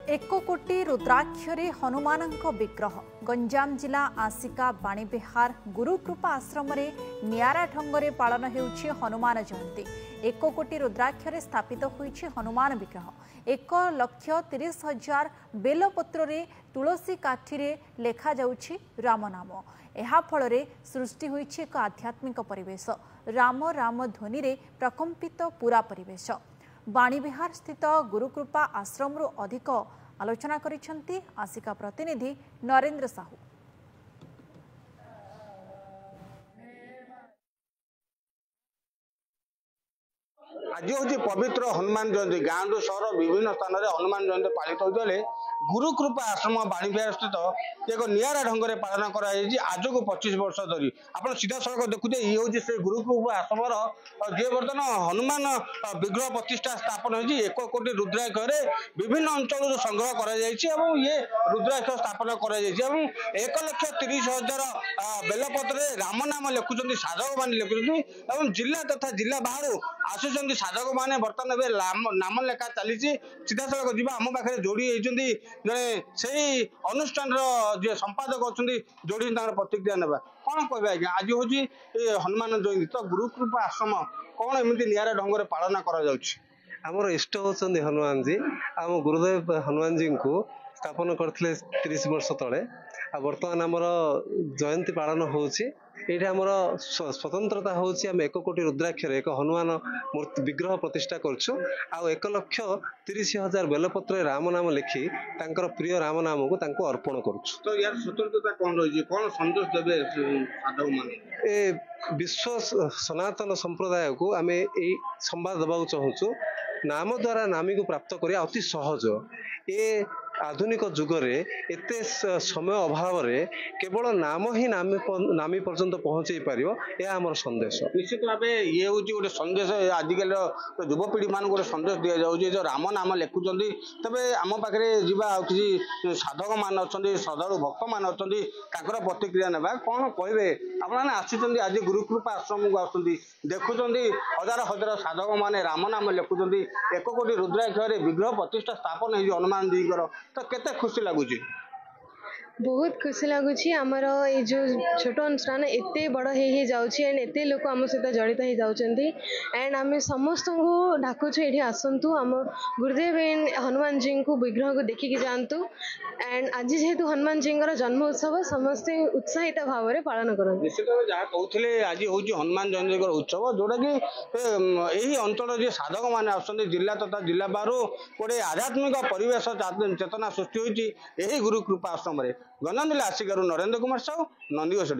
एक कोटी रुद्राक्षरे हनुमान विग्रह गंजाम जिला आसिका बाणीविहार गुरुकृपा आश्रम नियारा ढंगरे पालन होउछि हनुमान जयंती। 1 कोटी रुद्राक्षरे स्थापित होइछि हनुमान विग्रह। 1,30,000 बेलपत्र तुलसी काठी लेखा जाउछि राम नाम। एहा फलरे सृष्टि होइछि एक आध्यात्मिक परिवेश। राम राम ध्वनि रे प्रकंपित पूरा परिवेश। बाणीविहार स्थित गुरुकृपा आश्रम अधिक आलोचना करिसेंती आसिका प्रतिनिधि नरेंद्र साहू। आज हूँ पवित्र हनुमान जयंती। गाँव सहर विभिन्न स्थान में हनुमान जयंती पालित होते गुरुकृपा आश्रम बाणीविहार स्थित एक नियारा ढंग से पालन कर आज को 25 वर्ष धरी आप सीधा सड़क देखुचे ये हूँ से गुरुकृपा आश्रम जी बर्तमान हनुमान विग्रह प्रतिष्ठा स्थापन हो 1 कोटी रुद्राक्ष विभिन्न अंचल संग्रह कर ये रुद्राक्ष स्थापन कर 1,30,000 बेलपत्र राम नाम लिखुं साधक मैंने लिखुं जिला तथा जिला बाहर आसुच्च साधक मैंने बर्तमान नाम लेखा चली सीधा सड़क जी आम पाखे जोड़ी होती जड़े से अनुष्ठान जे संपादक अच्छा जोड़ी प्रतिक्रिया ना कौन कह आज आज हूँ हनुमान जयंती तो गुरुकृपा आश्रम कौन एमती नियारा ढंग से पालन कर इष्ट होती हनुमान जी आम गुरुदेव हनुमान जी को स्थापन करते 30 वर्ष तले बर्तमान आमर जयंती पालन होची आमर स्वतंत्रता होची आम 1 कोटी रुद्राक्षर एक हनुमान मूर्ति विग्रह प्रतिष्ठा करछु आ 1,30,000 बेलपत्र राम नाम लिखी तांकर प्रिय राम नाम को तांको अर्पण करछु। तो यार स्वतंत्रता कौन रही कौन संदेश देबे साधक मान ए विश्व सनातन संप्रदाय को आम ए संवाद देबा चाहूँ नाम द्वारा नामी को प्राप्त करिया अति सहज। ए आधुनिक जुगरे एते समय अभाव रे केवल नाम ही नामी पर्यंत पहुंचे पारिबो या हमर संदेश। निश्चित भाव ये हूँ गोटे संदेश आजिकल युवपीढ़ी मान गोटे संदेश दि जाऊँगी जो राम नाम लिखुंट तेज आम पाखे जा कि साधक मान अच्छा श्रद्धालु भक्त मान अच्छा प्रतिक्रिया ना कौन कहे आपने आसुच्च आज गुरुकृपा आश्रम को आसुँच देखुं हजार हजार साधक मैंने राम नाम लिखुं 1 कोटी रुद्राक्ष विग्रह प्रतिष्ठा स्थापन हो हनुमान जी तो केते खुशी लगुच बहुत खुशी लगुच आमर ये जो छोट अनुष्ठान एत बड़ हो जाऊँगी एंड एत लोक आम सहित जड़ित हो जाती एंड आम समस्त को डाकुचु ये आसतु आम गुरुदेव हनुमान जी को विग्रह को देखिकी जातु एंड आज जेहेतु हनुमान जी जन्म उत्सव समस्ते उत्साहित भाव में पालन करते। निश्चित जहाँ कहते आज हूँ हनुमान जयंती उत्सव जोटा कि यही अंचल जी साधक मैंने आसुँच जिला तथा जिला बाहर गोटे आध्यात्मिक परिवेश चेतना सृष्टि होती गुरुकृपा आश्रम गंजाम जिला आसिका नरेंद्र कुमार साहू नंदीघोष।